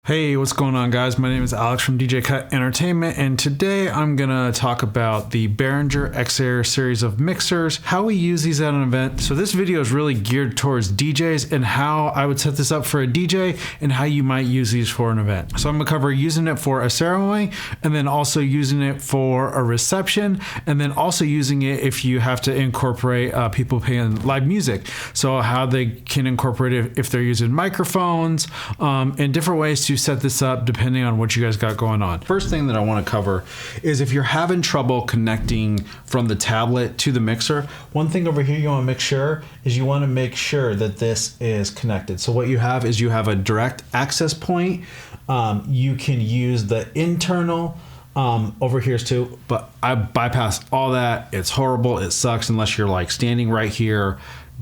Hey, what's going on, guys? My name is Alex from DJ Cut Entertainment, and today I'm gonna talk about the Behringer XAir series of mixers, how we use these at an event. So this video is really geared towards DJs and how I would set this up for a DJ and how you might use these for an event. So I'm gonna cover using it for a ceremony, and then also using it for a reception, and then also using it if you have to incorporate people playing live music. So how they can incorporate it if they're using microphones, and different ways to set this up depending on what you guys got going on. First thing that I want to cover is if you're having trouble connecting from the tablet to the mixer, one thing over here you want to make sure is you want to make sure that this is connected. So what you have is you have a direct access point. You can use the internal over here too, but I bypass all that. It's horrible. It sucks unless you're like standing right here.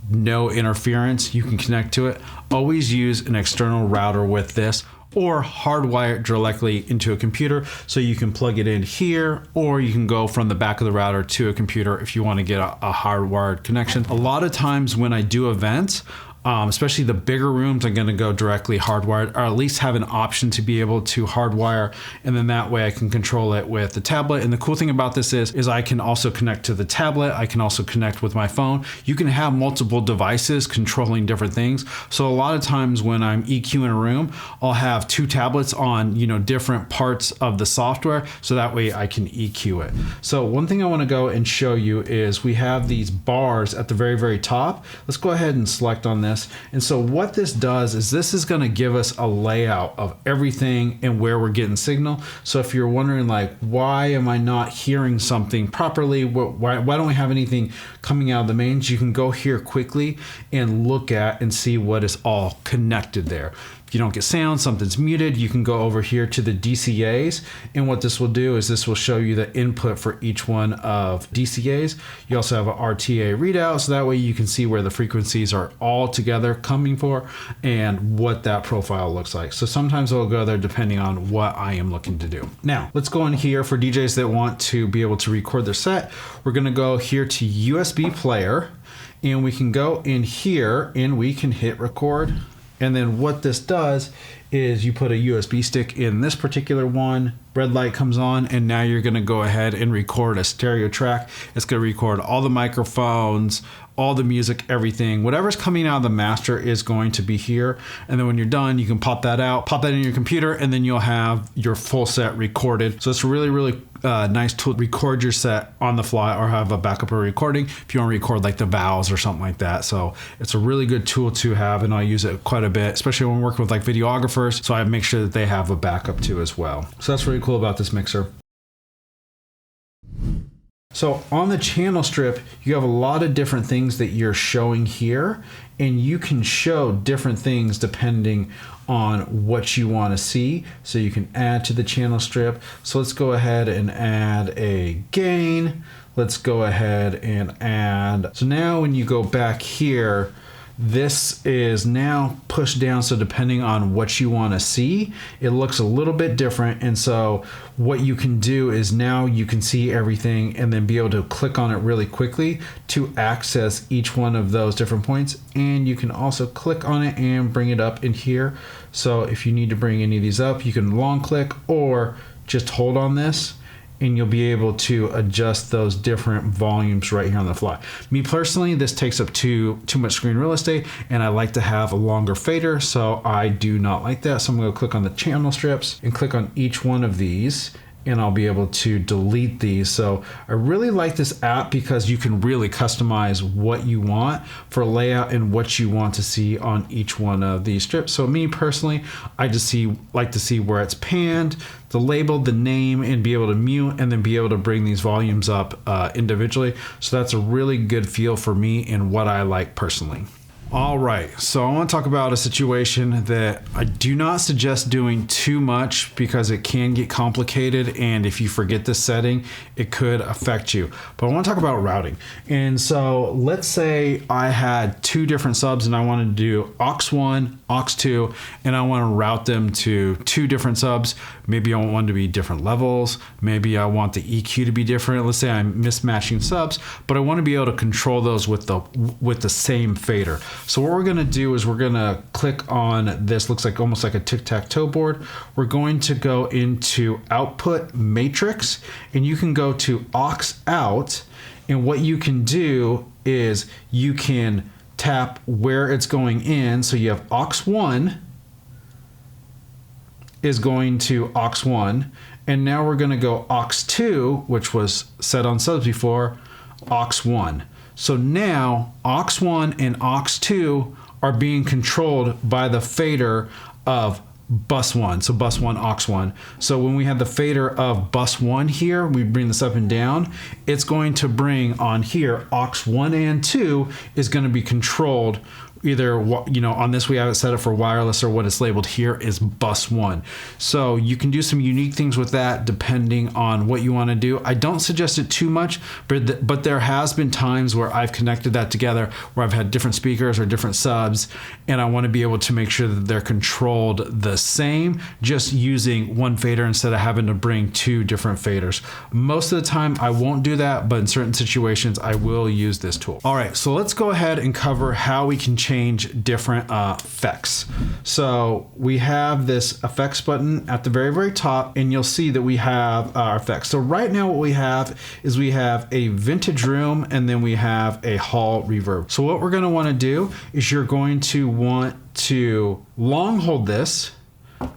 No interference. You can connect to it. Always use an external router with this, or hardwire it directly into a computer. So you can plug it in here, or you can go from the back of the router to a computer if you want to get a hardwired connection. A lot of times when I do events, especially the bigger rooms, I'm going to go directly hardwired, or at least have an option to be able to hardwire, and then that way I can control it with the tablet. And the cool thing about this is I can also connect to the tablet. I can also connect with my phone. You can have multiple devices controlling different things. So a lot of times when I'm EQing a room, I'll have two tablets on, different parts of the software, so that way I can EQ it. So one thing I want to go and show you is we have these bars at the very, very top. Let's go ahead and select on this. And so what this does is this is going to give us a layout of everything and where we're getting signal. So if you're wondering like, why am I not hearing something properly? Why don't we have anything coming out of the mains? You can go here quickly and look at and see what is all connected there. If you don't get sound, something's muted, you can go over here to the DCAs, and what this will do is this will show you the input for each one of DCAs. You also have an RTA readout, so that way you can see where the frequencies are all together coming for and what that profile looks like. So sometimes it'll go there depending on what I am looking to do. Now, let's go in here for DJs that want to be able to record their set. We're gonna go here to USB player, and we can go in here and we can hit record. And then what this does is you put a USB stick in this particular one, red light comes on, and now you're gonna go ahead and record a stereo track. It's gonna record all the microphones, all the music, everything. Whatever's coming out of the master is going to be here. And then when you're done, you can pop that out, pop that in your computer, and then you'll have your full set recorded. So it's a really, really nice tool to record your set on the fly or have a backup or recording if you want to record like the vowels or something like that. So it's a really good tool to have, and I use it quite a bit, especially when working with like videographers. So I make sure that they have a backup too as well. So that's really cool about this mixer. So on the channel strip, you have a lot of different things that you're showing here, and you can show different things depending on what you want to see. So you can add to the channel strip. So let's go ahead and add a gain. Let's go ahead and add. So now when you go back here, this is now pushed down, so depending on what you want to see, it looks a little bit different. And so what you can do is now you can see everything and then be able to click on it really quickly to access each one of those different points. And you can also click on it and bring it up in here. So if you need to bring any of these up, you can long click or just hold on this, and you'll be able to adjust those different volumes right here on the fly. Me personally, this takes up too much screen real estate, and I like to have a longer fader, so I do not like that. So I'm gonna click on the channel strips and click on each one of these, and I'll be able to delete these. So I really like this app because you can really customize what you want for layout and what you want to see on each one of these strips. So me personally, I just like to see where it's panned, the label, the name, and be able to mute and then be able to bring these volumes up individually. So that's a really good feel for me and what I like personally. All right, so I want to talk about a situation that I do not suggest doing too much because it can get complicated, and if you forget this setting, it could affect you. But I want to talk about routing. And so let's say I had two different subs and I wanted to do aux1, aux2, and I want to route them to two different subs. Maybe I want one to be different levels. Maybe I want the EQ to be different. Let's say I'm mismatching subs, but I want to be able to control those with the same fader. So what we're going to do is we're going to click on this, looks like almost like a tic-tac-toe board. We're going to go into output matrix, and you can go to aux out, and what you can do is you can tap where it's going in. So you have aux 1 is going to aux 1, and now we're going to go aux 2, which was set on subs before, aux 1. So now aux 1 and aux 2 are being controlled by the fader of bus 1. So bus 1, aux 1. So when we have the fader of bus 1 here, we bring this up and down, it's going to bring on here aux 1 and 2 is going to be controlled either, you know, on this we have it set up for wireless, or what it's labeled here is bus 1. So you can do some unique things with that depending on what you want to do. I don't suggest it too much, but there has been times where I've connected that together where I've had different speakers or different subs, and I want to be able to make sure that they're controlled the same, just using one fader instead of having to bring two different faders. Most of the time I won't do that, but in certain situations I will use this tool. All right, so let's go ahead and cover how we can change different effects. So we have this effects button at the very top, and you'll see that we have our effects. So right now what we have is we have a vintage room, and then we have a hall reverb. So what we're going to want to do is you're going to want to long hold this.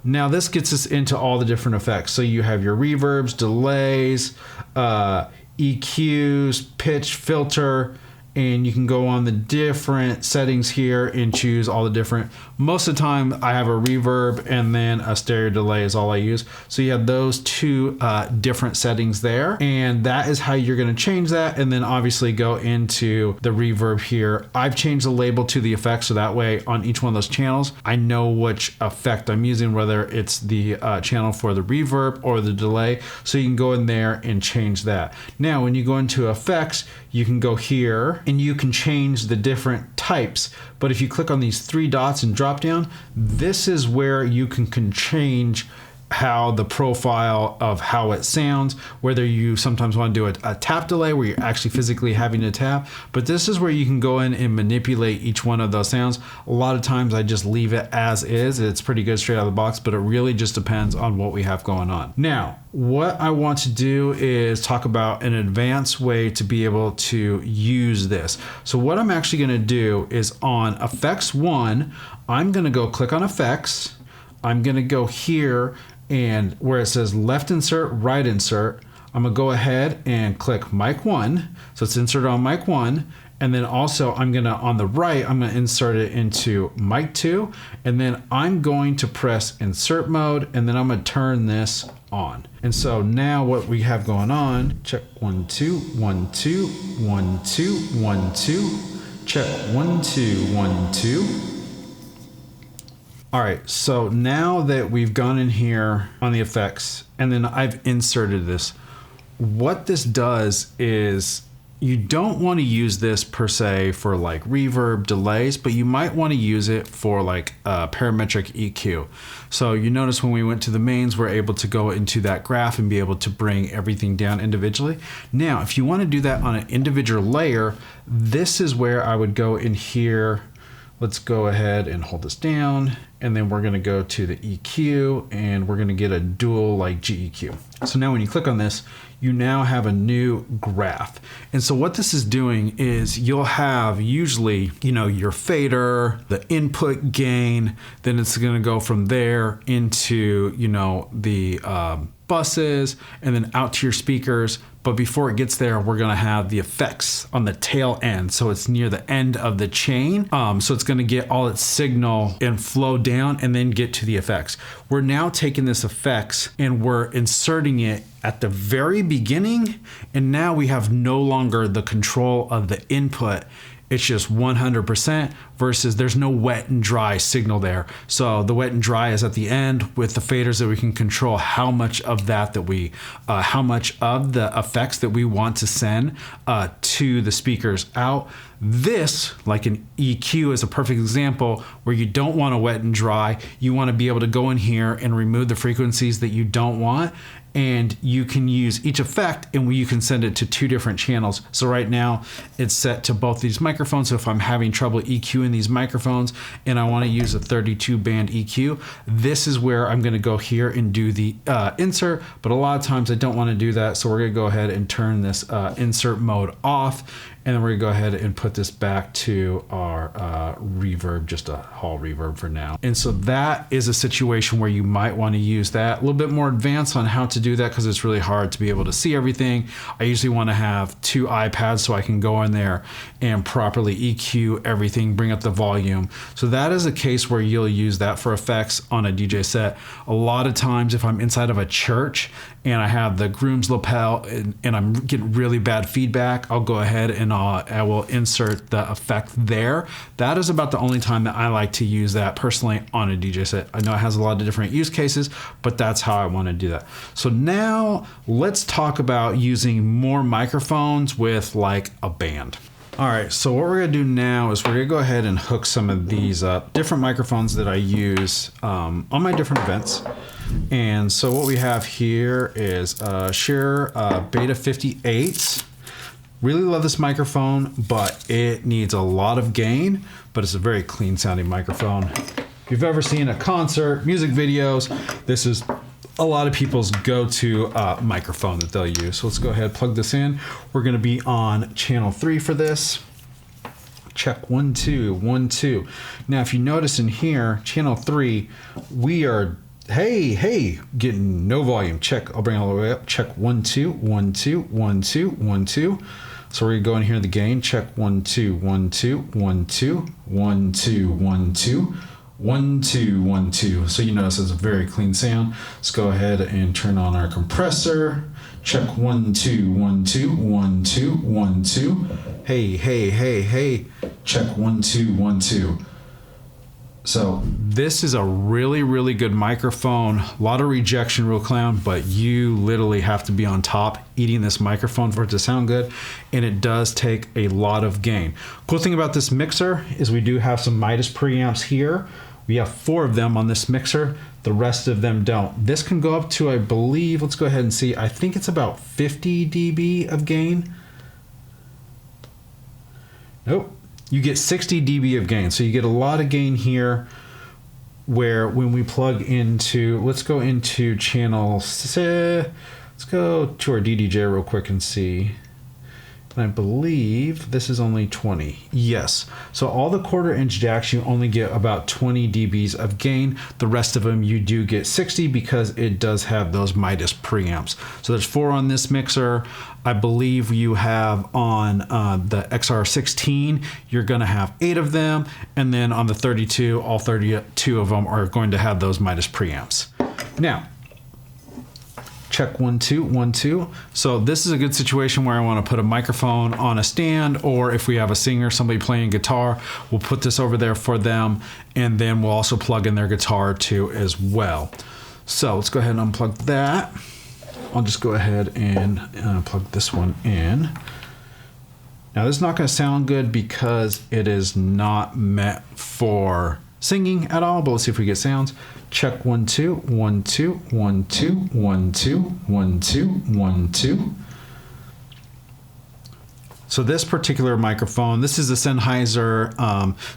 Now this gets us into all the different effects. So you have your reverbs, delays, EQs, pitch, filter, and you can go on the different settings here and choose all the different. Most of the time I have a reverb and then a stereo delay is all I use. So you have those two different settings there, and that is how you're going to change that. And then obviously go into the reverb here. I've changed the label to the effects, so that way on each one of those channels I know which effect I'm using, whether it's the channel for the reverb or the delay. So you can go in there and change that. Now when you go into effects, you can go here and you can change the different types. But if you click on these three dots and drop down, this is where you can change how the profile of how it sounds, whether you sometimes want to do a tap delay where you're actually physically having to tap, but this is where you can go in and manipulate each one of those sounds. A lot of times I just leave it as is. It's pretty good straight out of the box, but it really just depends on what we have going on. Now, what I want to do is talk about an advanced way to be able to use this. So what I'm actually going to do is on effects 1, I'm going to go click on effects. I'm going to go here, and where it says left insert, right insert, I'm gonna go ahead and click mic 1. So it's inserted on mic 1. And then also I'm gonna, on the right, I'm gonna insert it into mic 2. And then I'm going to press insert mode, and then I'm gonna turn this on. And so now what we have going on, check 1, 2, 1, 2, 1, 2, 1, 2, check 1, 2, 1, 2. All right, so now that we've gone in here on the effects and then I've inserted this, what this does is you don't want to use this per se for like reverb delays, but you might want to use it for like a parametric EQ. So you notice when we went to the mains, we're able to go into that graph and be able to bring everything down individually. Now, if you want to do that on an individual layer, this is where I would go in here. Let's go ahead and hold this down, and then we're gonna go to the EQ, and we're gonna get a dual like GEQ. So now when you click on this, you now have a new graph. And so what this is doing is you'll have usually, you know, your fader, the input gain, then it's gonna go from there into, you know, the buses, and then out to your speakers. But before it gets there, we're gonna have the effects on the tail end. So it's near the end of the chain. So it's gonna get all its signal and flow down and then get to the effects. We're now taking this effects and we're inserting it at the very beginning. And now we have no longer the control of the input. It's just 100% versus there's no wet and dry signal there. So the wet and dry is at the end with the faders that we can control how much of that we, how much of the effects that we want to send to the speakers out. This, like an EQ, is a perfect example where you don't want to wet and dry. You want to be able to go in here and remove the frequencies that you don't want, and you can use each effect and you can send it to 2 different channels. So right now it's set to both these microphones. So if I'm having trouble EQing these microphones and I want to use a 32 band EQ, this is where I'm going to go here and do the insert. But a lot of times I don't want to do that. So we're going to go ahead and turn this insert mode off. And then we're gonna go ahead and put this back to our reverb, just a hall reverb for now. And so that is a situation where you might want to use that. A little bit more advanced on how to do that because it's really hard to be able to see everything. I usually want to have 2 iPads so I can go in there and properly EQ everything, bring up the volume. So that is a case where you'll use that for effects on a DJ set. A lot of times if I'm inside of a church and I have the groom's lapel and I'm getting really bad feedback, I'll go ahead and I will insert the effect there. That is about the only time that I like to use that personally on a DJ set. I know it has a lot of different use cases, but that's how I want to do that. So now let's talk about using more microphones with like a band. All right, so what we're gonna do now is we're gonna go ahead and hook some of these different microphones that I use on my different events. And so what we have here is Shure Beta 58. Really love this microphone, but it needs a lot of gain, but it's a very clean sounding microphone. If you've ever seen a concert, music videos, this is a lot of people's go-to microphone that they'll use. So let's go ahead and plug this in. We're gonna be on channel 3 for this. Check 1 2 1 2. Now if you notice in here, channel 3, we are hey, getting no volume. Check, I'll bring it all the way up. Check 1 2 1 2 1 2 1 2. So we're gonna go in here in the gain. Check 1 2 1 2 1 2 1 2 1 2 1 2 1 2. So you notice it's a very clean sound. Let's go ahead and turn on our compressor. Check 1 2 1 2 1 2 1 2. Hey. Check 1 2 1 2. So this is a really good microphone. A lot of rejection, real clown, but you literally have to be on top eating this microphone for it to sound good, and it does take a lot of gain. Cool thing about this mixer is we do have some Midas preamps here. We have 4 of them on this mixer. The rest of them don't. This can go up to, I believe, let's go ahead and see. I think it's about 50 dB of gain. Nope. You get 60 dB of gain. So you get a lot of gain here where when we plug into, let's go into channel, let's go to our DDJ real quick and see. And I believe this is only 20. Yes. So all the 1/4 inch jacks, you only get about 20 dBs of gain. The rest of them you do get 60 because it does have those Midas preamps. So there's 4 on this mixer. I believe you have on the XR16, you're gonna have 8 of them. And then on the 32, all 32 of them are going to have those Midas preamps. Now, check 1 2 1 2. So this is a good situation where I want to put a microphone on a stand, or if we have a singer, somebody playing guitar, we'll put this over there for them, and then we'll also plug in their guitar too as well. So let's go ahead and unplug that. I'll just go ahead and plug this one in. Now this is not going to sound good because it is not meant for singing at all, but let's see if we get sounds. Check 1 2 1 2 1 2 1 2 1 2 1 2. So this particular microphone, this is a Sennheiser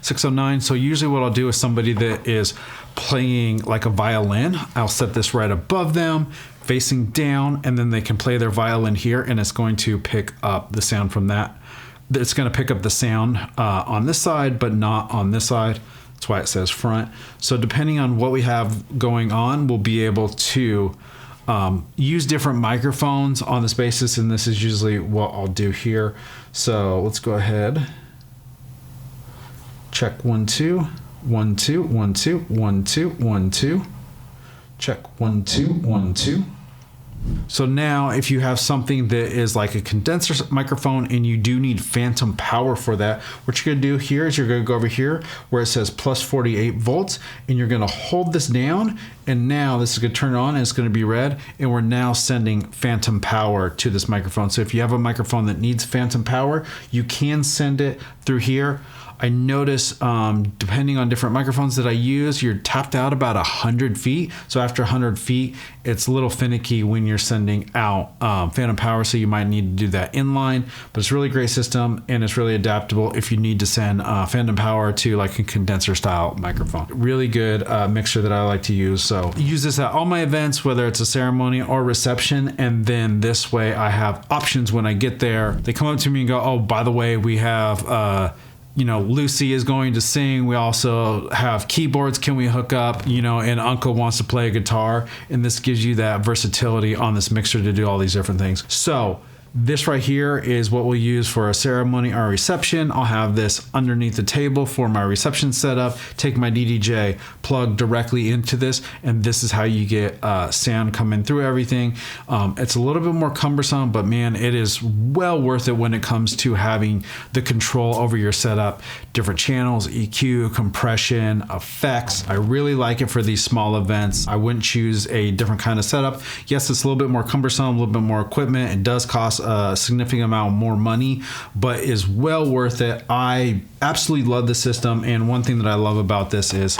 609. So usually what I'll do is somebody that is playing like a violin, I'll set this right above them, facing down, and then they can play their violin here, and it's going to pick up the sound from that. It's going to pick up the sound on this side, but not on this side. That's why it says front. So depending on what we have going on, we'll be able to use different microphones on this basis, and this is usually what I'll do here. So let's go ahead. Check 1 2 1 2 1 2 1 2 1 2. Check 1 2 1 2. So now if you have something that is like a condenser microphone and you do need phantom power for that, what you're gonna do here is you're gonna go over here where it says plus 48 volts and you're gonna hold this down, and now this is gonna turn on and it's gonna be red, and we're now sending phantom power to this microphone. So if you have a microphone that needs phantom power, you can send it through here. I notice depending on different microphones that I use, you're tapped out about 100 feet. So after 100 feet, it's a little finicky when you're sending out phantom power. So you might need to do that inline, but it's a really great system and it's really adaptable if you need to send phantom power to like a condenser style microphone. Really good mixer that I like to use. So I use this at all my events, whether it's a ceremony or reception. And then this way I have options when I get there. They come up to me and go, oh, by the way, we have, you know, Lucy is going to sing. We also have keyboards. Can we hook up? You know, and Uncle wants to play a guitar. And this gives you that versatility on this mixer to do all these different things. So this right here is what we'll use for a ceremony or a reception. I'll have this underneath the table for my reception setup. Take my DDJ, plug directly into this, and this is how you get sound coming through everything. It's a little bit more cumbersome, but man, it is well worth it when it comes to having the control over your setup, different channels, EQ, compression, effects. I really like it for these small events. I wouldn't choose a different kind of setup. Yes, it's a little bit more cumbersome, a little bit more equipment. It does cost a significant amount more money, but is well worth it. I absolutely love the system, and one thing that I love about this is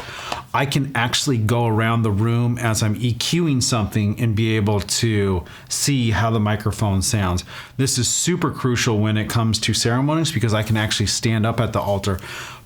I can actually go around the room as I'm EQing something and be able to see how the microphone sounds. This is super crucial when it comes to ceremonies because I can actually stand up at the altar,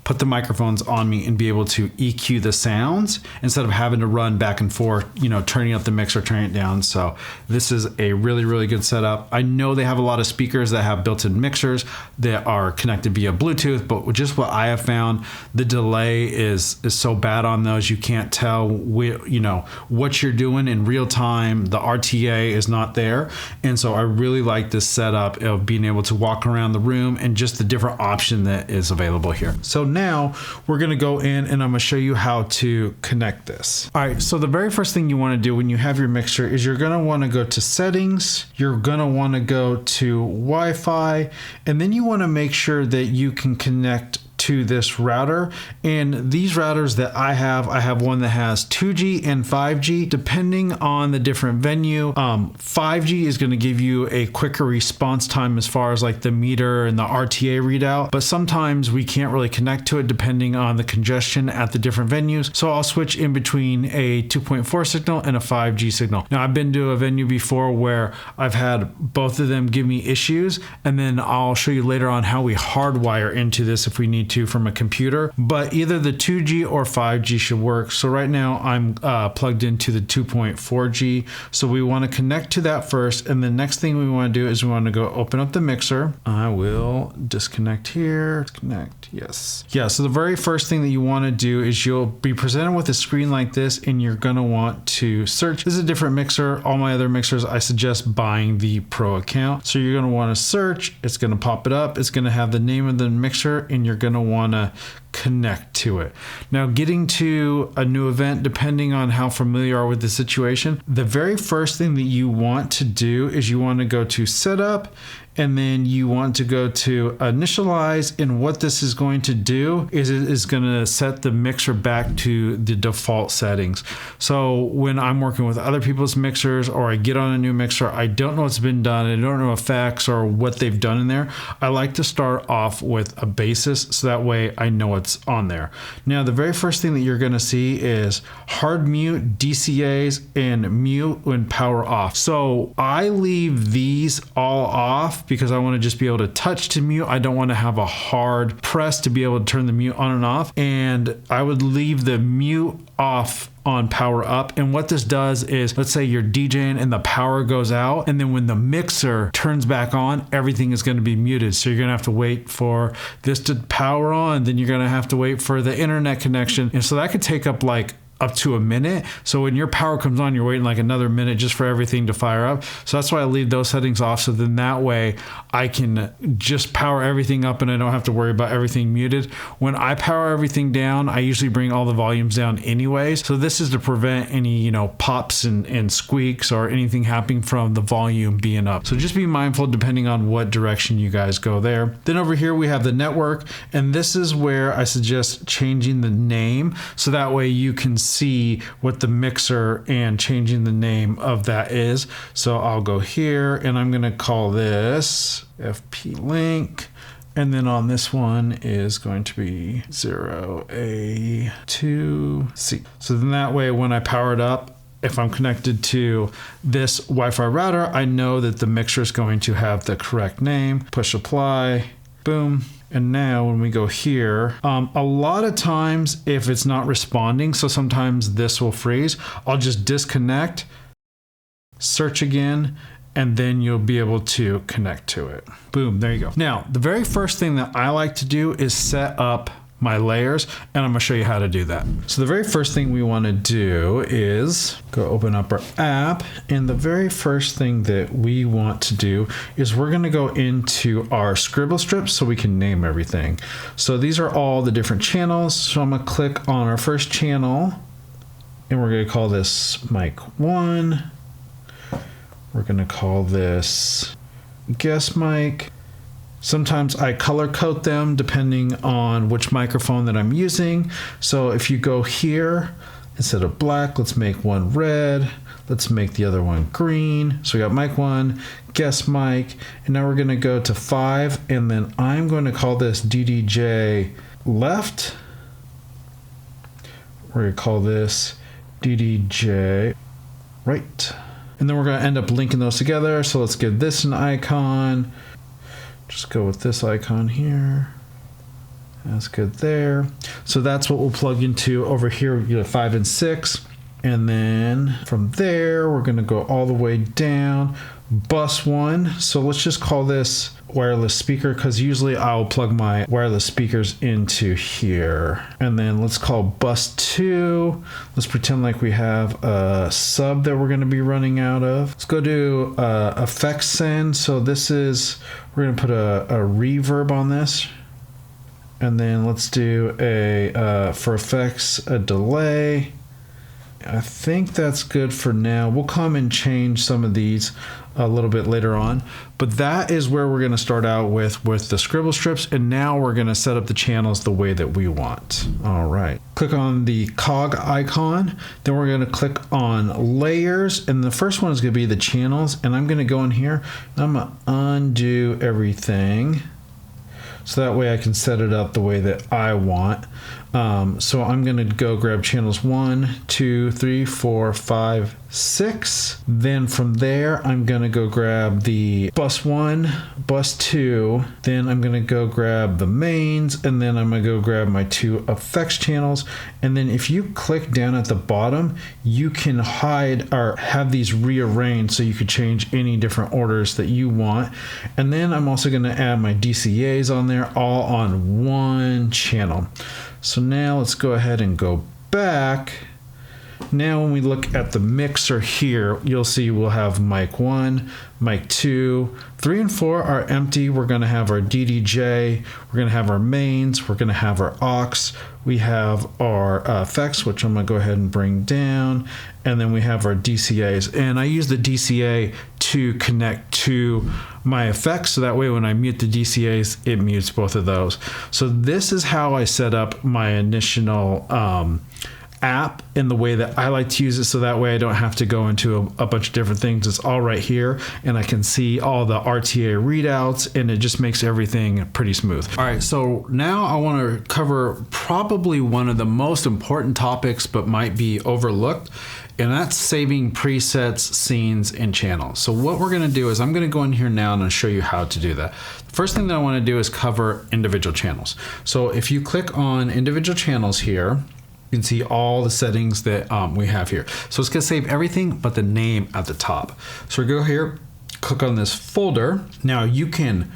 put the microphones on me, and be able to EQ the sounds instead of having to run back and forth, you know, turning up the mix or turning it down. So this is a really, really good setup. I know they have a lot of speakers that have built-in mixers that are connected via Bluetooth, but just what I have found, the delay is so bad on those. You can't tell you know, what you're doing in real time. The RTA is not there. And so I really like this setup of being able to walk around the room and just the different option that is available here. So now we're going to go in and I'm going to show you how to connect this. All right, so the very first thing you want to do when you have your mixer is you're going to want to go to settings, you're going to want to go to Wi-Fi, and then you want to make sure that you can connect to this router. And these routers that I have one that has 2G and 5G. Depending on the different venue, 5G is going to give you a quicker response time as far as like the meter and the RTA readout, but sometimes we can't really connect to it depending on the congestion at the different venues. So I'll switch in between a 2.4 signal and a 5G signal. Now I've been to a venue before where I've had both of them give me issues, and then I'll show you later on how we hardwire into this if we need to from a computer, but either the 2G or 5G should work. So right now I'm plugged into the 2.4G. So we want to connect to that first. And the next thing we want to do is we want to go open up the mixer. I will disconnect here, connect, yes. Yeah, so the very first thing that you want to do is you'll be presented with a screen like this and you're going to want to search. This is a different mixer. All my other mixers, I suggest buying the Pro account. So you're going to want to search. It's going to pop it up. It's going to have the name of the mixer and you're going to want to connect to it. Now, getting to a new event, depending on how familiar you are with the situation, the very first thing that you want to do is you want to go to setup, and then you want to go to initialize. And what this is going to do is it is going to set the mixer back to the default settings. So when I'm working with other people's mixers or I get on a new mixer, I don't know what's been done, I don't know effects or what they've done in there. I like to start off with a basis so that way I know what's on there. Now, the very first thing that you're going to see is hard mute, DCAs, and mute when power off. So I leave these all off because I want to just be able to touch to mute. I don't want to have a hard press to be able to turn the mute on and off. And I would leave the mute off on power up. And what this does is, let's say you're DJing and the power goes out, and then when the mixer turns back on, everything is going to be muted. So you're going to have to wait for this to power on, then you're going to have to wait for the internet connection. And so that could take up like up to a minute. So when your power comes on, you're waiting like another minute just for everything to fire up. So that's why I leave those settings off. So then that way I can just power everything up and I don't have to worry about everything muted. When I power everything down, I usually bring all the volumes down anyways. So this is to prevent any, you know, pops and squeaks or anything happening from the volume being up. So just be mindful depending on what direction you guys go there. Then over here we have the network, and this is where I suggest changing the name so that way you can see what the mixer and changing the name of that is. So I'll go here and I'm going to call this FP link. And then on this one is going to be 0A2C. So then that way when I power it up, if I'm connected to this Wi-Fi router, I know that the mixer is going to have the correct name. Push apply, boom. And now when we go here, a lot of times if it's not responding, so sometimes this will freeze, I'll just disconnect, search again, and then you'll be able to connect to it. Boom, there you go. Now, the very first thing that I like to do is set up my layers, and I'm gonna show you how to do that. So the very first thing we wanna do is go open up our app, and the very first thing that we want to do is we're gonna go into our scribble strips so we can name everything. So these are all the different channels. So I'm gonna click on our first channel, and we're gonna call this mic 1. We're gonna call this guest mic. Sometimes I color code them depending on which microphone that I'm using. So if you go here, instead of black, let's make one red. Let's make the other one green. So we got mic 1, guest mic, and now we're gonna go to 5, and then I'm going to call this DDJ left. We're gonna call this DDJ right. And then we're gonna end up linking those together. So let's give this an icon. Just go with this icon here. That's good there. So that's what we'll plug into over here, 5 and 6. And then from there, we're gonna go all the way down. Bus 1, so let's just call this wireless speaker because usually I'll plug my wireless speakers into here. And then let's call bus 2. Let's pretend like we have a sub that we're going to be running out of. Let's go to effects send. So this is, we're going to put a reverb on this. And then let's do a, for effects, a delay. I think that's good for now. We'll come and change some of these a little bit later on, but that is where we're going to start out with the scribble strips, and now we're going to set up the channels the way that we want. All right, click on the cog icon, then we're going to click on layers, and the first one is going to be the channels, and I'm going to go in here and I'm going to undo everything so that way I can set it up the way that I want. So I'm going to go grab channels 1, 2, 3, 4, 5, 6. Then from there, I'm going to go grab the bus 1, bus 2. Then I'm going to go grab the mains, and then I'm going to go grab my 2 effects channels. And then if you click down at the bottom, you can hide or have these rearranged so you could change any different orders that you want. And then I'm also going to add my DCAs on there, all on one channel. So now let's go ahead and go back. Now when we look at the mixer here, you'll see we'll have mic 1, mic 2, 3 and 4 are empty. We're going to have our DDJ, we're going to have our mains, we're going to have our aux, we have our effects, which I'm going to go ahead and bring down, and then we have our DCAs. And I use the DCA to connect to my effects, so that way when I mute the DCAs, it mutes both of those. So this is how I set up my initial app in the way that I like to use it, so that way I don't have to go into a bunch of different things. It's all right here, and I can see all the RTA readouts, and it just makes everything pretty smooth. All right, so now I want to cover probably one of the most important topics but might be overlooked, and that's saving presets, scenes, and channels. So what we're going to do is I'm going to go in here now and I'll show you how to do that. The first thing that I want to do is cover individual channels. So if you click on individual channels here, you can see all the settings that we have here. So it's going to save everything but the name at the top. So we go here, click on this folder. Now you can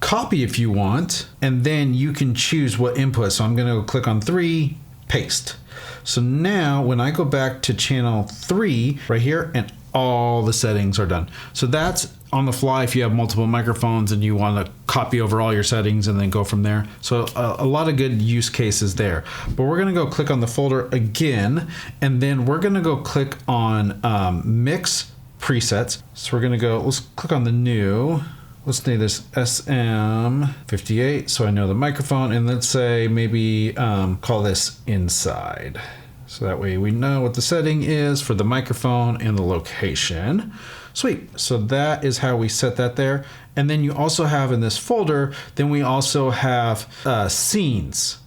copy if you want, and then you can choose what input. So I'm going to go click on 3, paste. So now when I go back to channel 3 right here, and all the settings are done. So that's on the fly if you have multiple microphones and you want to copy over all your settings and then go from there. So a lot of good use cases there. But we're going to go click on the folder again, and then we're going to go click on mix presets. So we're going to go, let's click on the new. Let's name this SM58 so I know the microphone, and let's say maybe call this inside. So that way we know what the setting is for the microphone and the location. Sweet. So that is how we set that there. And then you also have in this folder, then we also have scenes.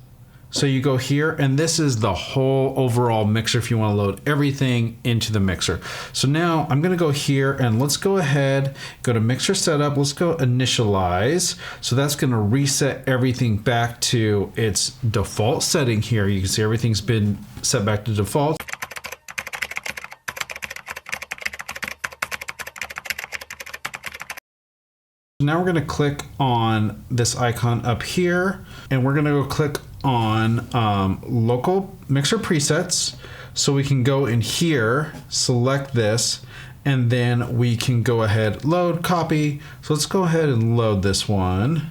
So you go here, and this is the whole overall mixer if you want to load everything into the mixer. So now I'm going to go here, and let's go ahead, go to mixer setup. Let's go initialize. So that's going to reset everything back to its default setting here. You can see everything's been set back to default. Now we're going to click on this icon up here, and we're going to go click on local mixer presets. So we can go in here, select this, and then we can go ahead, load, copy. So let's go ahead and load this one.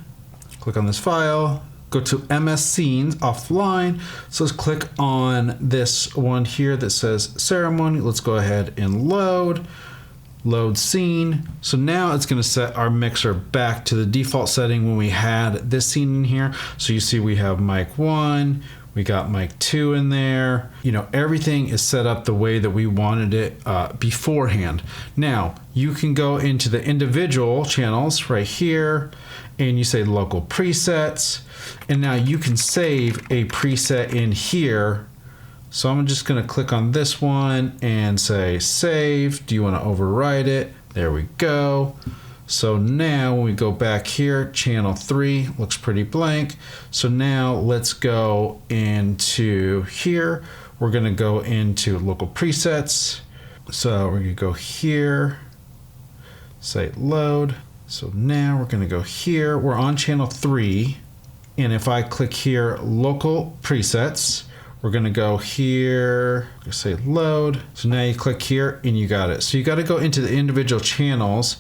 Click on this file, go to MS Scenes offline. So let's click on this one here that says ceremony. Let's go ahead and load scene. So now it's going to set our mixer back to the default setting when we had this scene in here. So you see we have mic 1, we got mic 2 in there. You know, everything is set up the way that we wanted it beforehand. Now you can go into the individual channels right here, and you say local presets, and now you can save a preset in here. So I'm just going to click on this one and say save. Do you want to override it? There we go. So now when we go back here, channel 3 looks pretty blank. So now let's go into here. We're going to go into local presets. So we're going to go here, say load. So now we're going to go here. We're on channel 3. And if I click here, local presets, we're going to go here, say load. So now you click here and you got it. So you got to go into the individual channels.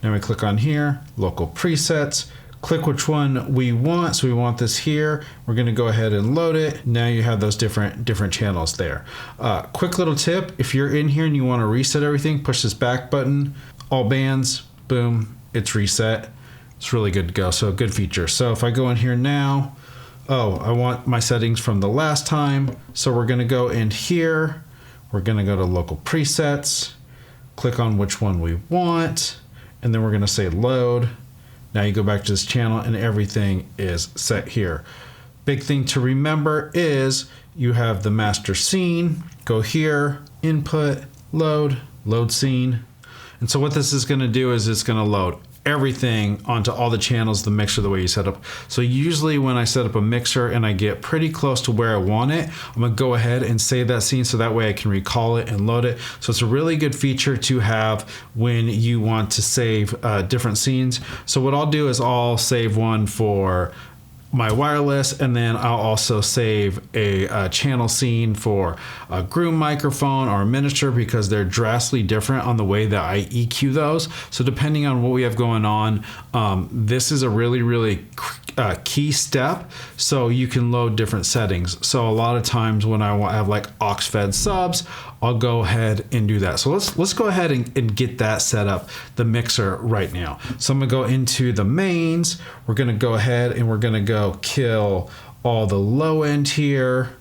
Now we click on here, local presets, click which one we want. So we want this here. We're going to go ahead and load it. Now you have those different channels there. Quick little tip, if you're in here and you want to reset everything, push this back button, all bands, boom, it's reset. It's really good to go. So a good feature. So if I go in here now, oh, I want my settings from the last time. So we're going to go in here. We're going to go to local presets, click on which one we want, and then we're going to say load. Now you go back to this channel and everything is set here. Big thing to remember is you have the master scene. Go here, input, load scene. And so what this is going to do is it's going to load everything onto all the channels, the mixer, the way you set up. So usually when I set up a mixer and I get pretty close to where I want it, I'm gonna go ahead and save that scene so that way I can recall it and load it. So it's a really good feature to have when you want to save different scenes. So what I'll do is I'll save one for my wireless, and then I'll also save a channel scene for a groom microphone or a miniature, because they're drastically different on the way that I EQ those. So depending on what we have going on, this is a really key step, so you can load different settings. So a lot of times when I have like aux fed subs, I'll go ahead and do that. So let's go ahead and get that set up, the mixer right now. So I'm gonna go into the mains. We're gonna go ahead and we're gonna go kill all the low end here.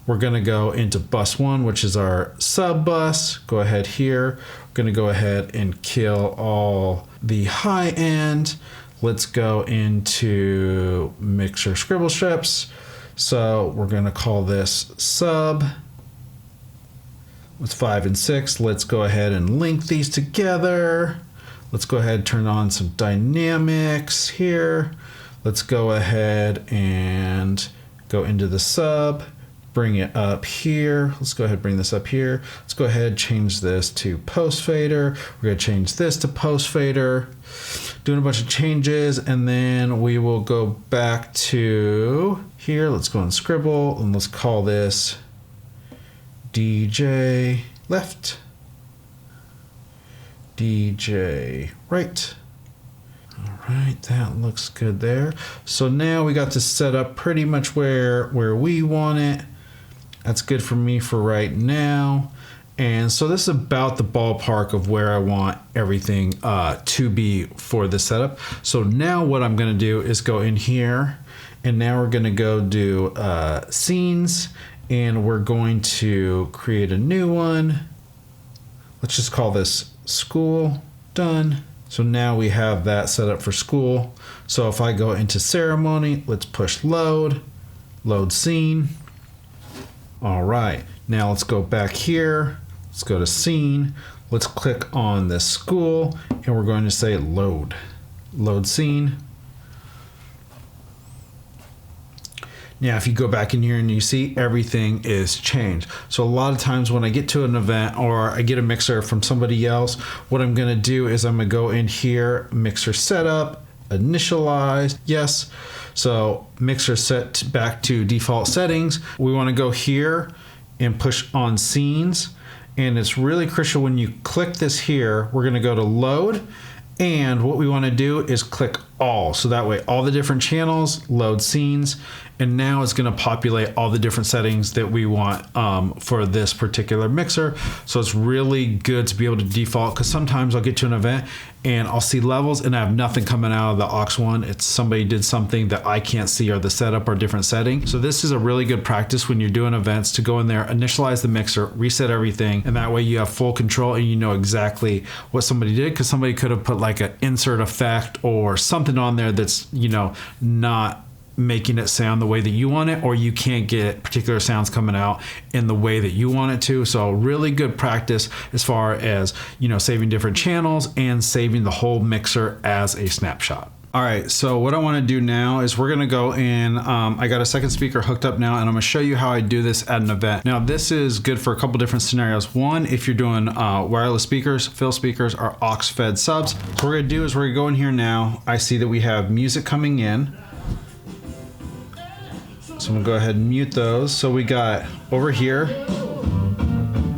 We're gonna go into bus 1, which is our sub bus. Go ahead here. We're gonna go ahead and kill all the high end. Let's go into mixer scribble strips. So we're gonna call this sub. With 5 and 6, let's go ahead and link these together. Let's go ahead and turn on some dynamics here. Let's go ahead and go into the sub, bring it up here. Let's go ahead and bring this up here. Let's go ahead and change this to post fader. We're gonna change this to post fader. Doing a bunch of changes, and then we will go back to here. Let's go and scribble, and let's call this DJ left, DJ right. All right, that looks good there. So now we got this set up pretty much where we want it. That's good for me for right now. And so this is about the ballpark of where I want everything to be for this setup. So now what I'm gonna do is go in here, and now we're gonna go do scenes, and we're going to create a new one. Let's just call this school, done. So now we have that set up for school. So if I go into ceremony, let's push load scene. All right, now let's go back here. Let's go to scene. Let's click on this school, and we're going to say load scene. Now, if you go back in here and you see everything is changed. So a lot of times when I get to an event or I get a mixer from somebody else, what I'm gonna do is I'm gonna go in here, mixer setup, initialize, yes. So mixer set back to default settings. We wanna go here and push on scenes. And it's really crucial when you click this here, we're gonna go to load. And what we wanna do is click all. So that way all the different channels, load scenes, and now it's gonna populate all the different settings that we want for this particular mixer. So it's really good to be able to default, because sometimes I'll get to an event and I'll see levels and I have nothing coming out of the aux one. It's somebody did something that I can't see, or the setup or different setting. So this is a really good practice when you're doing events to go in there, initialize the mixer, reset everything, and that way you have full control and you know exactly what somebody did, because somebody could have put like an insert effect or something on there that's, you know, not making it sound the way that you want it, or you can't get particular sounds coming out in the way that you want it to. So really good practice as far as, you know, saving different channels and saving the whole mixer as a snapshot. All right, so what I want to do now is we're gonna go in, I got a second speaker hooked up now, and I'm gonna show you how I do this at an event. Now this is good for a couple different scenarios. One, if you're doing wireless speakers, fill speakers, or aux fed subs. So what we're gonna do is we're gonna go in here now. I see that we have music coming in. So I'm gonna go ahead and mute those. So we got over here,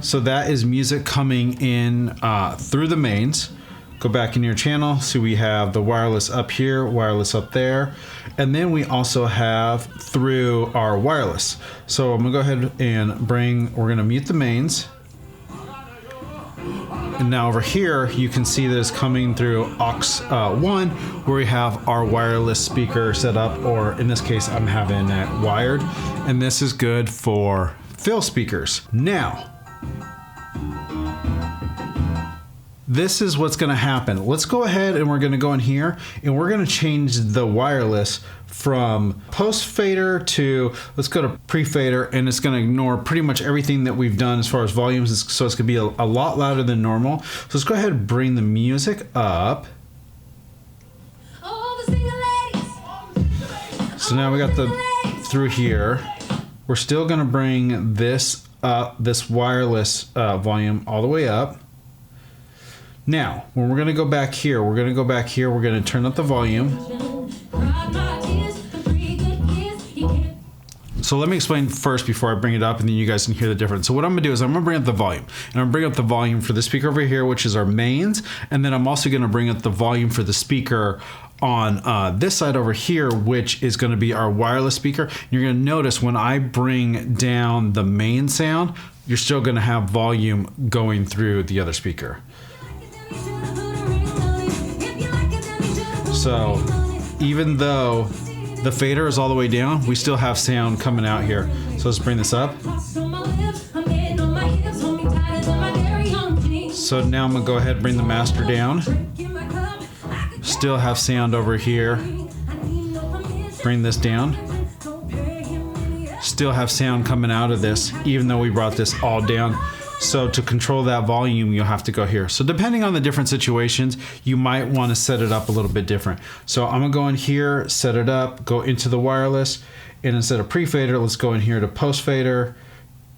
so that is music coming in through the mains. Go back in your channel, so we have the wireless up here, wireless up there, and then we also have through our wireless. So I'm gonna go ahead and we're gonna mute the mains. And now over here, you can see that it's coming through aux 1, where we have our wireless speaker set up, or in this case, I'm having it wired. And this is good for fill speakers. Now, this is what's gonna happen. Let's go ahead and we're gonna go in here and we're gonna change the wireless from post fader to, let's go to pre fader, and it's gonna ignore pretty much everything that we've done as far as volumes. So it's gonna be a lot louder than normal. So let's go ahead and bring the music up. So now we got the through here. We're still gonna bring this up, this wireless volume all the way up. Now, when we're gonna go back here, we're gonna turn up the volume. So let me explain first before I bring it up, and then you guys can hear the difference. So what I'm gonna do is I'm gonna bring up the volume, and I'm gonna bring up the volume for the speaker over here, which is our mains, and then I'm also gonna bring up the volume for the speaker on this side over here, which is gonna be our wireless speaker. You're gonna notice when I bring down the main sound, you're still gonna have volume going through the other speaker. So even though the fader is all the way down, we still have sound coming out here. So let's bring this up. So now I'm gonna go ahead and bring the master down. Still have sound over here. Bring this down. Still have sound coming out of this, even though we brought this all down. So to control that volume, you'll have to go here. So depending on the different situations, you might want to set it up a little bit different. So I'm gonna go in here, set it up, go into the wireless, and instead of pre-fader, let's go in here to post-fader.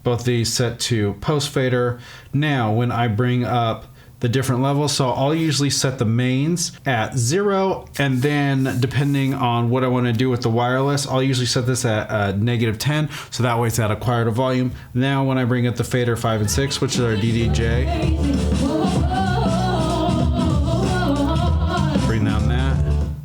Both these set to post-fader. Now, when I bring up the different levels, so I'll usually set the mains at 0, and then depending on what I want to do with the wireless, I'll usually set this at -10, so that way it's at a quieter volume. Now when I bring up the fader 5 and 6, which is our DDJ,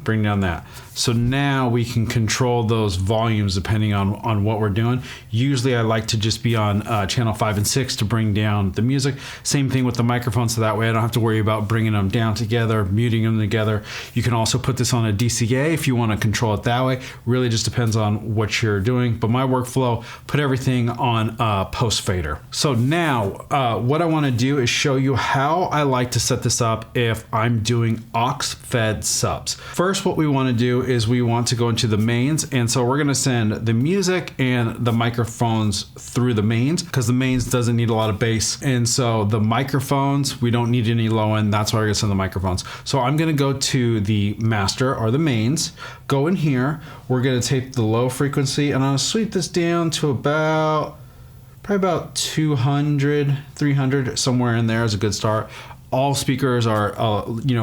bring down that. So now we can control those volumes depending on what we're doing. Usually I like to just be on channel 5 and 6 to bring down the music. Same thing with the microphone, so that way I don't have to worry about bringing them down together, muting them together. You can also put this on a DCA if you want to control it that way. Really just depends on what you're doing. But my workflow, put everything on post fader. So now what I want to do is show you how I like to set this up if I'm doing aux fed subs. First, what we want to do is we want to go into the mains, and so we're going to send the music and the microphones through the mains because the mains doesn't need a lot of bass, and so the microphones, we don't need any low end. That's why we're going to send the microphones. So I'm going to go to the master or the mains, go in here, we're going to take the low frequency, and I'm going to sweep this down to probably about 200, 300, somewhere in there is a good start. All speakers are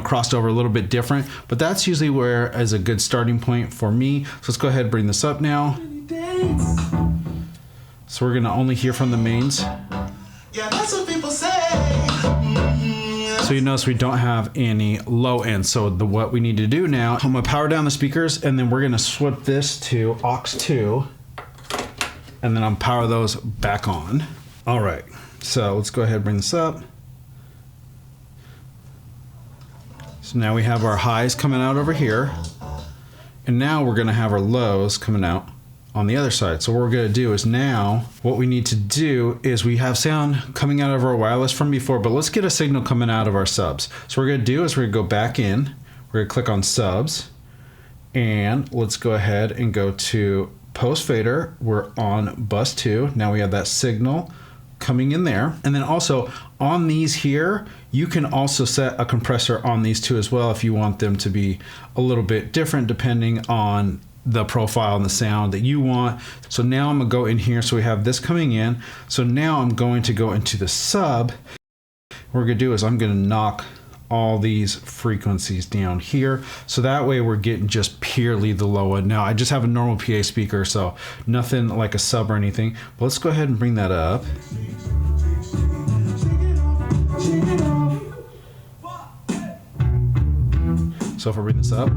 crossed over a little bit different, but that's usually where is a good starting point for me. So let's go ahead and bring this up now. So we're gonna only hear from the mains. Yeah, that's what people say. So you notice we don't have any low end. So what we need to do now, I'm gonna power down the speakers, and then we're gonna swap this to aux 2, and then I'll power those back on. All right, so let's go ahead and bring this up. So now we have our highs coming out over here, and now we're gonna have our lows coming out on the other side. So what we're gonna do is now, what we need to do is we have sound coming out of our wireless from before, but let's get a signal coming out of our subs. So what we're gonna do is we're gonna go back in, we're gonna click on subs, and let's go ahead and go to post fader. We're on bus 2. Now we have that signal coming in there. And then also on these here, you can also set a compressor on these two as well if you want them to be a little bit different depending on the profile and the sound that you want. So now I'm gonna go in here. So we have this coming in. So now I'm going to go into the sub. What we're gonna do is I'm gonna knock all these frequencies down here. So that way we're getting just purely the low end. Now I just have a normal PA speaker, so nothing like a sub or anything. But let's go ahead and bring that up. So if I bring this up,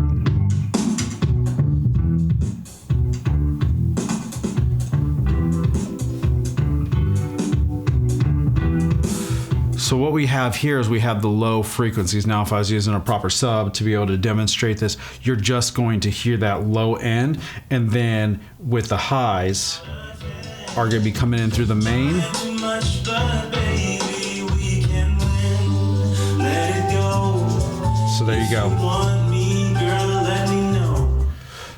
so what we have here is we have the low frequencies. Now, if I was using a proper sub to be able to demonstrate this, you're just going to hear that low end, and then with the highs are going to be coming in through the main. So there you go.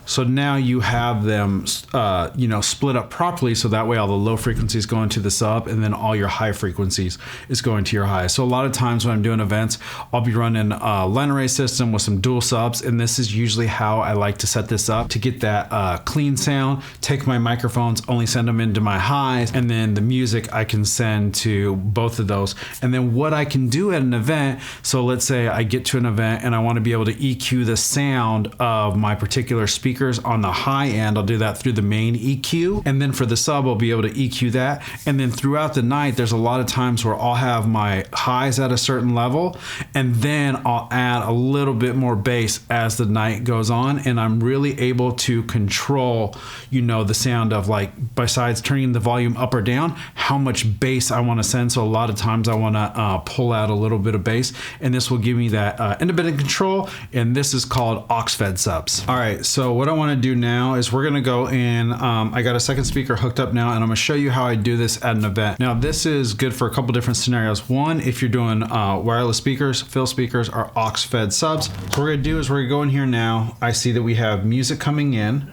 So now you have them, split up properly, so that way all the low frequencies go into the sub, and then all your high frequencies is going to your high. So a lot of times when I'm doing events, I'll be running a line array system with some dual subs, and this is usually how I like to set this up to get that clean sound. Take my microphones, only send them into my highs, and then the music I can send to both of those. And then what I can do at an event, so let's say I get to an event and I want to be able to EQ the sound of my particular speaker on the high end, I'll do that through the main EQ, and then for the sub I'll be able to EQ that. And then throughout the night there's a lot of times where I'll have my highs at a certain level, and then I'll add a little bit more bass as the night goes on, and I'm really able to control the sound of, like, besides turning the volume up or down, how much bass I want to send. So a lot of times I want to pull out a little bit of bass, and this will give me that independent control, and this is called aux fed subs. All right, so what I want to do now is we're going to go in. I got a second speaker hooked up now, and I'm going to show you how I do this at an event. Now this is good for a couple different scenarios. One, if you're doing wireless speakers, fill speakers are aux fed subs. So what we're going to do is we're going to go in here now. I see that we have music coming in,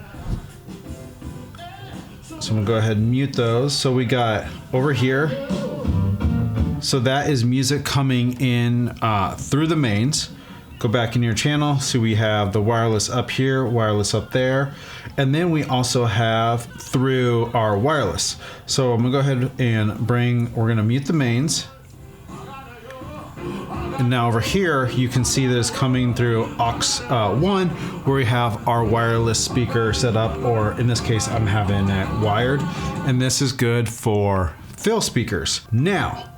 so I'm going to go ahead and mute those. So we got over here, So that is music coming in through the mains. Go back in your channel. So we have the wireless up here, wireless up there. And then we also have through our wireless. So I'm gonna go ahead and we're gonna mute the mains. And now over here, you can see that it's coming through aux 1, where we have our wireless speaker set up, or in this case, I'm having it wired. And this is good for fill speakers. Now,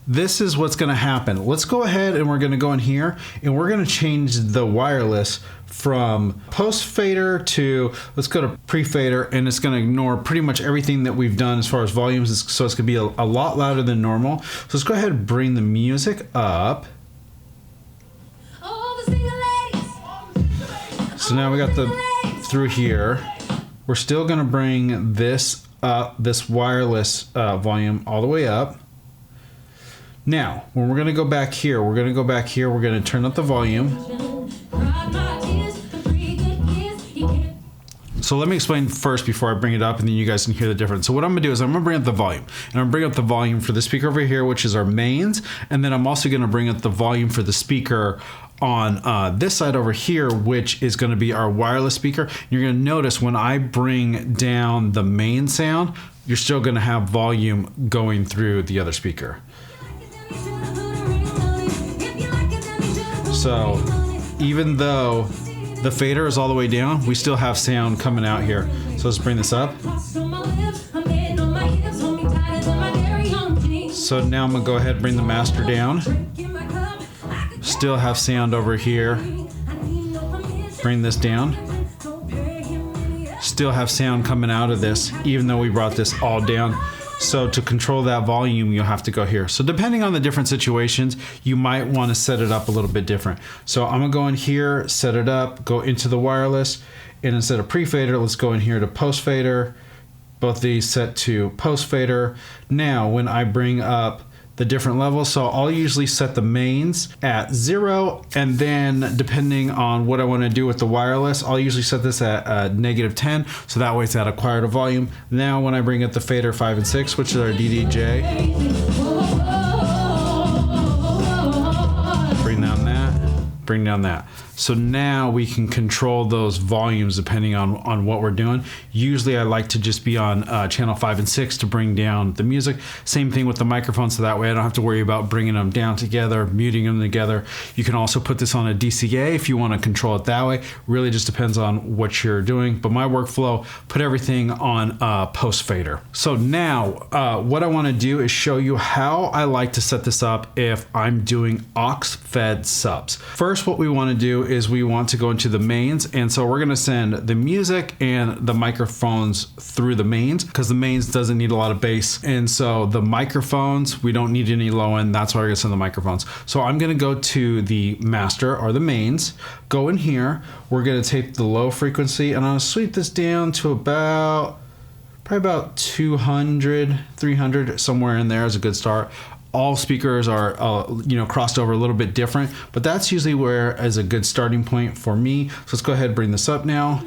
this is what's gonna happen. Let's go ahead and we're gonna go in here and we're gonna change the wireless from post fader to, let's go to pre fader, and it's gonna ignore pretty much everything that we've done as far as volumes. So it's gonna be a lot louder than normal. So let's go ahead and bring the music up. So now we got through here. We're still gonna bring this up, this wireless volume all the way up. Now, when we're gonna go back here, we're gonna turn up the volume. So let me explain first before I bring it up, and then you guys can hear the difference. So what I'm gonna do is I'm gonna bring up the volume, and I'm gonna bring up the volume for the speaker over here, which is our mains, and then I'm also gonna bring up the volume for the speaker on this side over here, which is gonna be our wireless speaker. You're gonna notice when I bring down the main sound, you're still gonna have volume going through the other speaker. So even though the fader is all the way down, we still have sound coming out here. So let's bring this up. So now I'm gonna go ahead and bring the master down. Still have sound over here. Bring this down. Still have sound coming out of this, even though we brought this all down. So to control that volume, you'll have to go here. So depending on the different situations, you might want to set it up a little bit different. So I'm gonna go in here, set it up, go into the wireless, and instead of pre-fader, let's go in here to post-fader. Both these set to post-fader. Now, when I bring up the different levels, so I'll usually set the mains at 0, and then depending on what I want to do with the wireless, I'll usually set this at -10, so that way it's at a quieter volume. Now when I bring up the fader 5 and 6, which is our DDJ, bring down that. So now we can control those volumes depending on what we're doing. Usually I like to just be on channel 5 and 6 to bring down the music. Same thing with the microphone, so that way I don't have to worry about bringing them down together, muting them together. You can also put this on a DCA if you want to control it that way. Really just depends on what you're doing. But my workflow, put everything on post fader. So now what I want to do is show you how I like to set this up if I'm doing aux fed subs. First, what we want to do is we want to go into the mains, and so we're going to send the music and the microphones through the mains, because the mains doesn't need a lot of bass, and so the microphones, we don't need any low end. That's why we're going to send the microphones. So I'm going to go to the master or the mains, go in here, we're going to take the low frequency, and I'm going to sweep this down to probably about 200, 300, somewhere in there is a good start. All speakers are crossed over a little bit different, but that's usually where is a good starting point for me. So let's go ahead and bring this up now.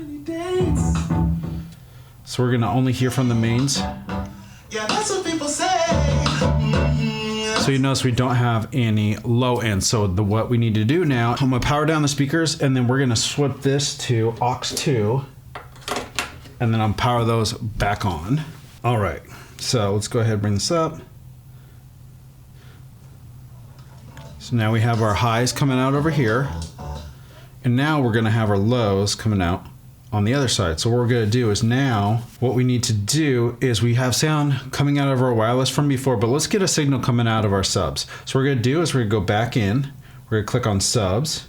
So we're gonna only hear from the mains. Yeah, that's what people say. So you notice we don't have any low end. So what we need to do now, I'm gonna power down the speakers, and then we're gonna swap this to aux 2, and then I'll power those back on. All right, so let's go ahead and bring this up. So now we have our highs coming out over here, and now we're gonna have our lows coming out on the other side. So what we're gonna do is now, what we need to do is we have sound coming out of our wireless from before, but let's get a signal coming out of our subs. So what we're gonna do is we're gonna go back in, we're gonna click on subs,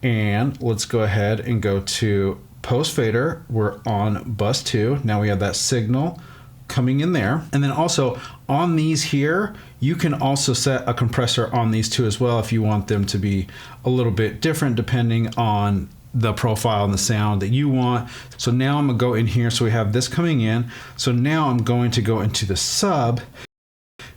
and let's go ahead and go to post fader. We're on bus 2. Now we have that signal coming in there. And then also on these here, you can also set a compressor on these two as well if you want them to be a little bit different depending on the profile and the sound that you want. So now I'm gonna go in here. So we have this coming in. So now I'm going to go into the sub.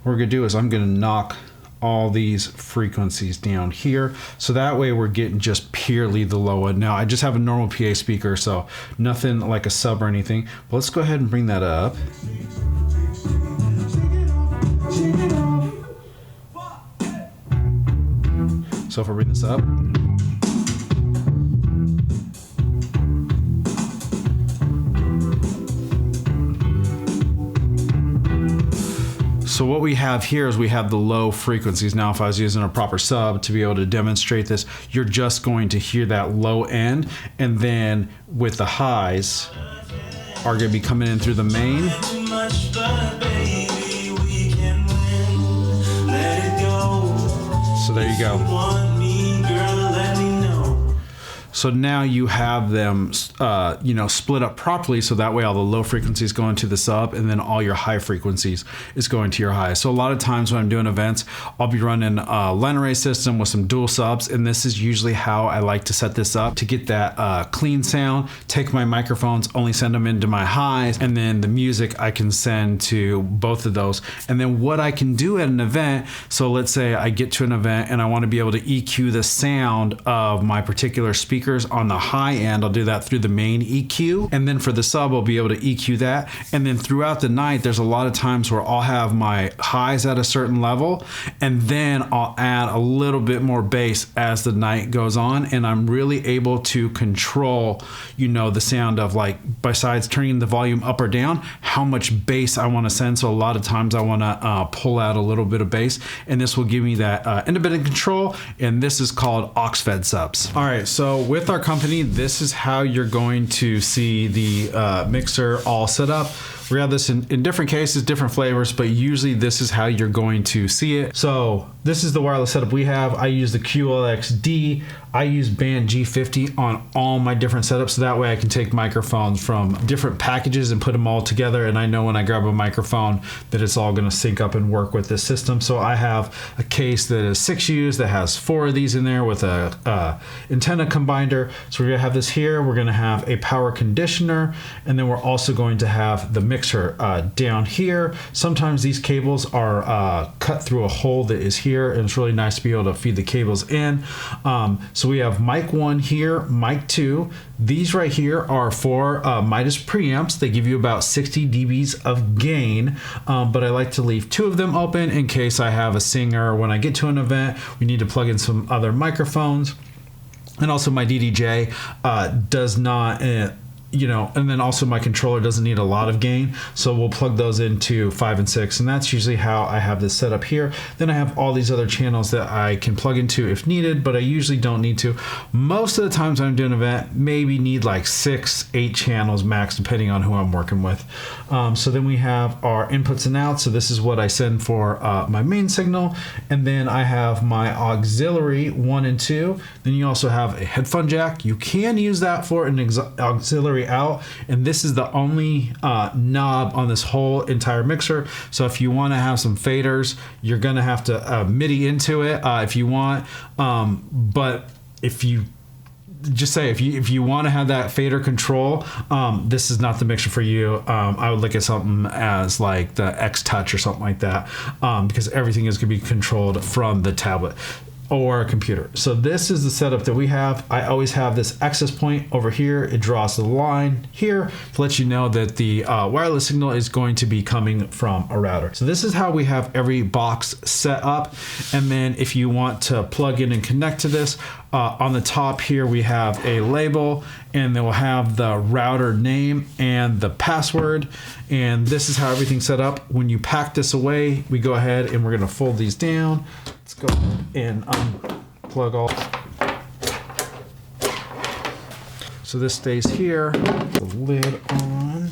What we're gonna do is I'm gonna knock all these frequencies down here, so that way we're getting just purely the low end. Now I just have a normal PA speaker, so nothing like a sub or anything, but let's go ahead and bring that up. So if I bring this up, so what we have here is we have the low frequencies. Now, if I was using a proper sub to be able to demonstrate this, you're just going to hear that low end, and then with the highs are going to be coming in through the main. So there you go. So now you have them, split up properly, so that way all the low frequencies go into the sub, and then all your high frequencies is going to your high. So a lot of times when I'm doing events, I'll be running a line array system with some dual subs, and this is usually how I like to set this up to get that clean sound. Take my microphones, only send them into my highs, and then the music I can send to both of those. And then what I can do at an event, so let's say I get to an event and I want to be able to EQ the sound of my particular speaker on the high end, I'll do that through the main EQ, and then for the sub I'll be able to EQ that. And then throughout the night there's a lot of times where I'll have my highs at a certain level, and then I'll add a little bit more bass as the night goes on, and I'm really able to control the sound of, like, besides turning the volume up or down, how much bass I want to send. So a lot of times I want to pull out a little bit of bass, and this will give me that independent control, and this is called aux fed subs. All right, so with our company, this is how you're going to see the mixer all set up. We have this in different cases, different flavors, but usually this is how you're going to see it. So this is the wireless setup we have. I use the QLX-D. I use band G50 on all my different setups, so that way I can take microphones from different packages and put them all together, and I know when I grab a microphone that it's all going to sync up and work with this system. So I have a case that is 6Us that has 4 of these in there with a antenna combiner. So we're going to have this here. We're going to have a power conditioner, and then we're also going to have the mixer down here. Sometimes these cables are cut through a hole that is here, and it's really nice to be able to feed the cables in. So we have mic 1 here, mic 2. These right here are for Midas preamps. They give you about 60 dBs of gain, but I like to leave 2 of them open in case I have a singer. When I get to an event, we need to plug in some other microphones. And also my DDJ does not... and then also my controller doesn't need a lot of gain, so we'll plug those into 5 and 6, and that's usually how I have this set up here. Then I have all these other channels that I can plug into if needed, but I usually don't need to. Most of the times I'm doing an event, maybe need like 6-8 channels max, depending on who I'm working with. So then we have our inputs and outs. So this is what I send for my main signal, and then I have my auxiliary 1 and 2. Then you also have a headphone jack. You can use that for an auxiliary out, and this is the only knob on this whole entire mixer. So if you want to have some faders, you're gonna have to MIDI into it if you want, but if you if you want to have that fader control, this is not the mixer for you. I would look at something as like the X Touch or something like that, because everything is going to be controlled from the tablet or a computer. So this is the setup that we have. I always have this access point over here. It draws the line here to let you know that the wireless signal is going to be coming from a router. So this is how we have every box set up. And then if you want to plug in and connect to this, on the top here we have a label, and then we'll have the router name and the password. And this is how everything's set up. When you pack this away, we go ahead and we're gonna fold these down. Let's go and unplug all. So this stays here, the lid on.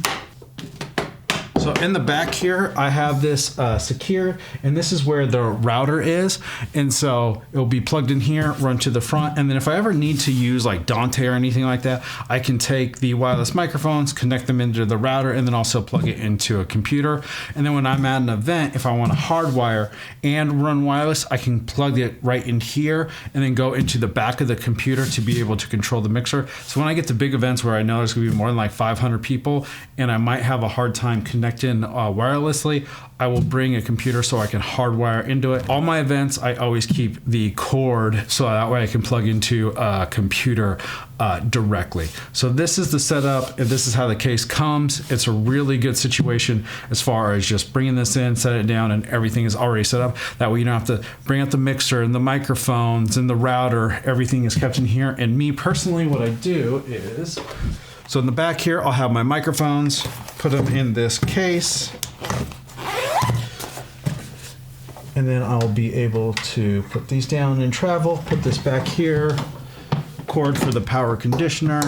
So in the back here, I have this secured, and this is where the router is. And so it'll be plugged in here, run to the front. And then if I ever need to use like Dante or anything like that, I can take the wireless microphones, connect them into the router, and then also plug it into a computer. And then when I'm at an event, if I want to hardwire and run wireless, I can plug it right in here and then go into the back of the computer to be able to control the mixer. So when I get to big events where I know there's going to be more than like 500 people, and I might have a hard time connecting connect in wirelessly, I will bring a computer so I can hardwire into it. All my events, I always keep the cord so that way I can plug into a computer directly. So this is the setup, and this is how the case comes. It's a really good situation as far as just bringing this in, set it down, and everything is already set up. That way you don't have to bring out the mixer and the microphones and the router. Everything is kept in here. And me personally, what I do is, so in the back here, I'll have my microphones, put them in this case, and then I'll be able to put these down and travel, put this back here, cord for the power conditioner,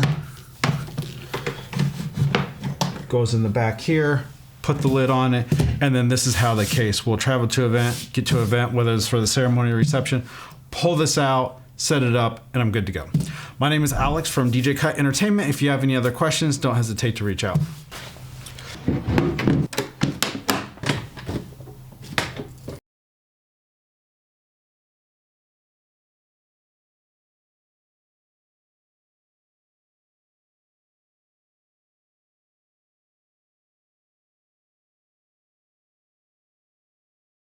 goes in the back here, put the lid on it, and then this is how the case will travel to event, get to event, whether it's for the ceremony or reception, pull this out, set it up, and I'm good to go. My name is Alex from DJ Cut Entertainment. If you have any other questions, don't hesitate to reach out.